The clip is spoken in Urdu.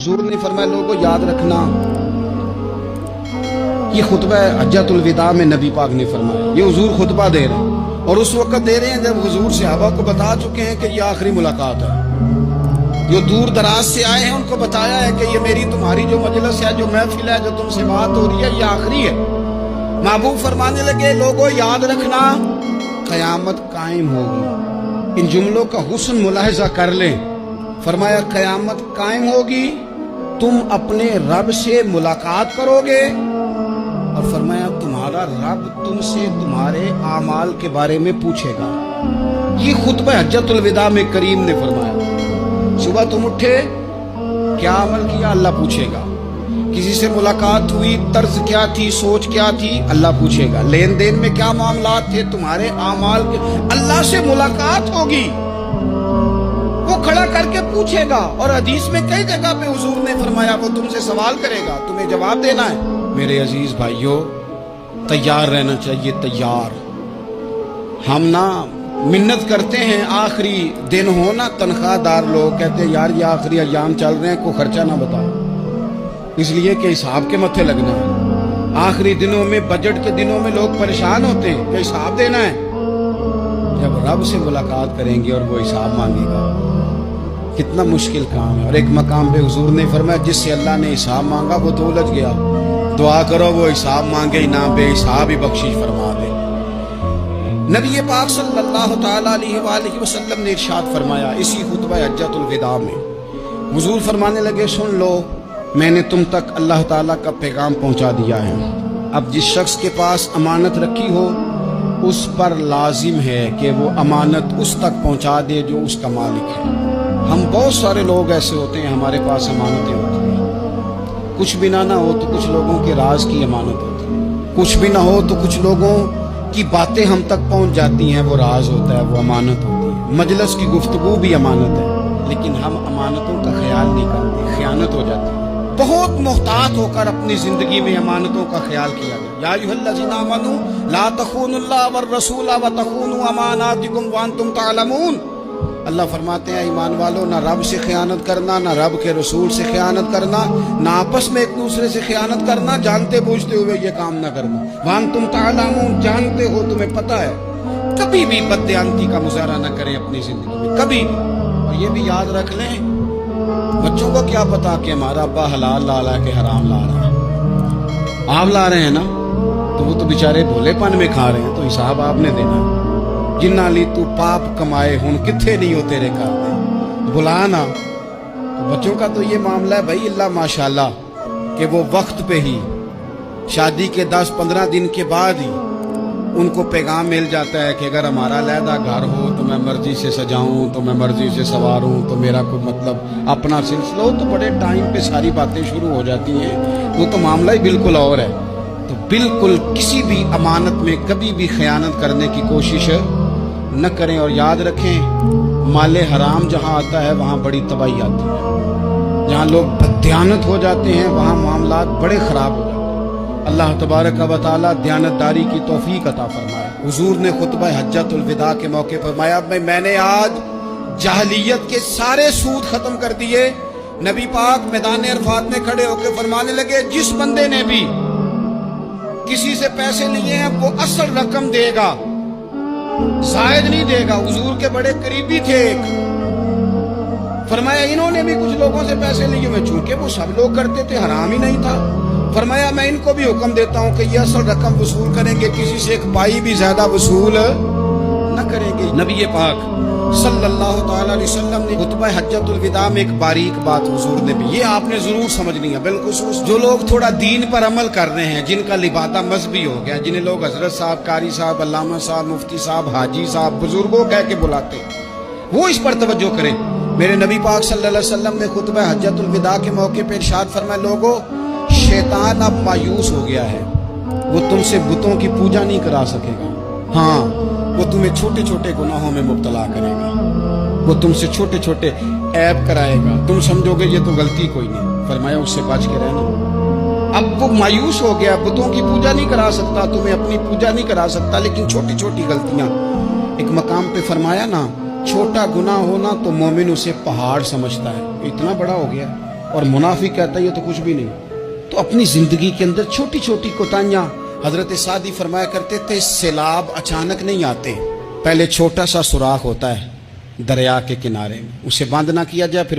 حضور نے فرمایا لوگوں یاد رکھنا، یہ خطبہ حجۃ الوداع میں نبی پاک نے فرمایا، یہ حضور خطبہ دے رہے ہیں اور اس وقت دے رہے ہیں جب حضور صحابہ کو بتا چکے ہیں کہ یہ آخری ملاقات ہے۔ جو دور دراز سے آئے ہیں ان کو بتایا ہے کہ یہ میری تمہاری جو مجلس ہے، جو محفل ہے، جو تم سے بات ہو رہی ہے، یہ آخری ہے۔ محبوب فرمانے لگے لوگوں یاد رکھنا قیامت قائم ہوگی۔ ان جملوں کا حسن ملاحظہ کر لیں۔ فرمایا قیامت قائم ہوگی، تم اپنے رب سے ملاقات کرو گے، اور فرمایا تمہارا رب تم سے تمہارے اعمال کے بارے میں پوچھے گا۔ یہ خطبہ حجۃ الوداع میں کریم نے فرمایا، صبح تم اٹھے کیا عمل کیا اللہ پوچھے گا، کسی سے ملاقات ہوئی طرز کیا تھی، سوچ کیا تھی اللہ پوچھے گا، لین دین میں کیا معاملات تھے، تمہارے اعمال کے اللہ سے ملاقات ہوگی، وہ کھڑا کر کے پوچھے گا۔ اور حدیث میں کئی جگہ پہ حضور نے فرمایا وہ تم سے سوال کرے گا، تمہیں جواب دینا ہے۔ میرے عزیز بھائیوں تیار رہنا چاہیے، تیار۔ ہم نا منت کرتے ہیں آخری دن ہونا، تنخواہ دار لوگ کہتے ہیں یار یہ آخری ایام چل رہے ہیں، کوئی خرچہ نہ بتاؤ، اس لیے کہ حساب کے متھے لگنا ہے۔ آخری دنوں میں بجٹ کے دنوں میں لوگ پریشان ہوتے ہیں کہ حساب دینا ہے۔ جب رب سے ملاقات کریں گے اور وہ حساب مانگے گا، کتنا مشکل کام ہے۔ اور ایک مقام پہ حضور نے فرمایا جس سے اللہ نے حساب مانگا وہ تو الجھ گیا، دعا کرو وہ حساب مانگے ہی نہ، بے حساب ہی بخشش فرما دے۔ نبی پاک صلی اللہ تعالیٰ علیہ وآلہ وسلم نے ارشاد فرمایا اسی خطبہ حجۃ الوداع میں، حضور فرمانے لگے سن لو میں نے تم تک اللہ تعالیٰ کا پیغام پہنچا دیا ہے۔ اب جس شخص کے پاس امانت رکھی ہو اس پر لازم ہے کہ وہ امانت اس تک پہنچا دے جو اس کا مالک ہے۔ ہم بہت سارے لوگ ایسے ہوتے ہیں ہمارے پاس امانتیں ہوتی ہیں، کچھ بھی نہ ہو تو کچھ لوگوں کے راز کی امانت ہوتی ہے، کچھ بھی نہ ہو تو کچھ لوگوں کی باتیں ہم تک پہنچ جاتی ہیں، وہ راز ہوتا ہے، وہ امانت ہوتی ہے۔ مجلس کی گفتگو بھی امانت ہے، لیکن ہم امانتوں کا خیال نہیں کرتے، خیانت ہو جاتی ہے۔ بہت محتاط ہو کر اپنی زندگی میں امانتوں کا خیال کیا جائے۔ یا ایھا الذین آمنوا لا تخونوا اللہ والرسول وتخونوا اماناتکم وانتم تعلمون۔ اللہ فرماتے ہیں ایمان والو نہ رب سے خیانت کرنا، نہ رب کے رسول سے خیانت کرنا، نہ آپس میں ایک دوسرے سے خیانت کرنا، جانتے بوجھتے ہوئے یہ کام نہ کرنا۔ وانتم تعلمون، جانتے ہو، تمہیں پتہ ہے۔ کبھی بھی بددیانتی کا مظاہرہ نہ کریں اپنی زندگی میں، کبھی بھی۔ اور یہ بھی یاد رکھ لیں بچوں کو کیا پتا کہ ہمارا ابا حلال لا رہا ہے کہ حرام لا رہا ہے، آپ لا رہے ہیں نا، تو وہ تو بیچارے بھولے پن میں کھا رہے ہیں، تو حساب آپ نے دینا ہے۔ جنہ لی تو پاپ کمائے ہن کتھے نہیں ہو تیرے کرتے، بلانا۔ تو بچوں کا تو یہ معاملہ ہے بھائی، اللہ ماشاءاللہ کہ وہ وقت پہ ہی شادی کے 10-15 دن کے بعد ہی ان کو پیغام مل جاتا ہے کہ اگر ہمارا علیحدہ گھر ہو تو میں مرضی سے سجاؤں، تو میں مرضی سے سواروں، تو میرا کوئی مطلب اپنا سلسلہ ہو، تو بڑے ٹائم پہ ساری باتیں شروع ہو جاتی ہیں، وہ تو معاملہ ہی بالکل اور ہے۔ تو بالکل کسی بھی امانت میں کبھی بھی خیانت کرنے کی کوشش نہ کریں، اور یاد رکھیں مال حرام جہاں آتا ہے وہاں بڑی تباہی آتی ہے، جہاں لوگ بددیانت ہو جاتے ہیں وہاں معاملات بڑے خراب ہو جاتے ہیں۔ اللہ تبارک و تعالیٰ دیانتداری کی توفیق عطا فرمائے۔ حضور نے خطبہ حجۃ الوداع کے موقع پر فرمایا میں نے آج جاہلیت کے سارے سود ختم کر دیے۔ نبی پاک میدان عرفات میں کھڑے ہو کے فرمانے لگے جس بندے نے بھی کسی سے پیسے لیے ہیں وہ اصل رقم دے گا، زائد نہیں دے گا۔ حضور کے بڑے قریبی تھے ایک، فرمایا انہوں نے بھی کچھ لوگوں سے پیسے لیے ہوئے، چونکہ وہ سب لوگ کرتے تھے، حرام ہی نہیں تھا۔ فرمایا میں ان کو بھی حکم دیتا ہوں کہ یہ اصل رقم وصول کریں گے، کسی سے ایک پائی بھی زیادہ وصول نہ کریں گے۔ نبی پاک صلی اللہ تعالی علیہ وسلم نے خطبہ حجۃ الوداع میں ایک باریک بات حضور نے بھی، یہ آپ نے ضرور سمجھنی ہے، بالخصوص جو لوگ تھوڑا دین پر عمل کر رہے ہیں، جن کا لبادہ مذہبی ہو گیا، جنہیں لوگ حضرت صاحب، قاری صاحب، علامہ صاحب، مفتی صاحب، حاجی صاحب، بزرگوں کہہ کے بلاتے ہیں، وہ اس پر توجہ کریں۔ میرے نبی پاک صلی اللہ علیہ وسلم نے خطبہ حجۃ الوداع کے موقع پہ ارشاد فرمایا لوگوں شیطان اب مایوس ہو گیا ہے، وہ تم سے بتوں کی پوجا نہیں کرا سکے گا، ہاں وہ تمہیں چھوٹے چھوٹے گناہوں میں مبتلا کرے گا، وہ تم سے چھوٹے چھوٹے عیب کرائے گا، تم سمجھو گے یہ تو غلطی کوئی نہیں، فرمایا اس سے بچ کے رہنا۔ اب وہ مایوس ہو گیا، بتوں کی پوجا نہیں کرا سکتا، تمہیں اپنی پوجا نہیں کرا سکتا، لیکن چھوٹی چھوٹی غلطیاں، ایک مقام پہ فرمایا نا چھوٹا گناہ ہونا تو مومن اسے پہاڑ سمجھتا ہے، اتنا بڑا ہو گیا اور منافق کہتا ہے یہ تو کچھ بھی نہیں. تو اپنی زندگی کے اندر چھوٹی چھوٹی کوتاہیاں. حضرت سعدی فرمایا کرتے تھے سیلاب اچانک نہیں آتے, پہلے چھوٹا سا سوراخ ہوتا ہے دریا کے کنارے میں, اسے بند نہ کیا جائے پھر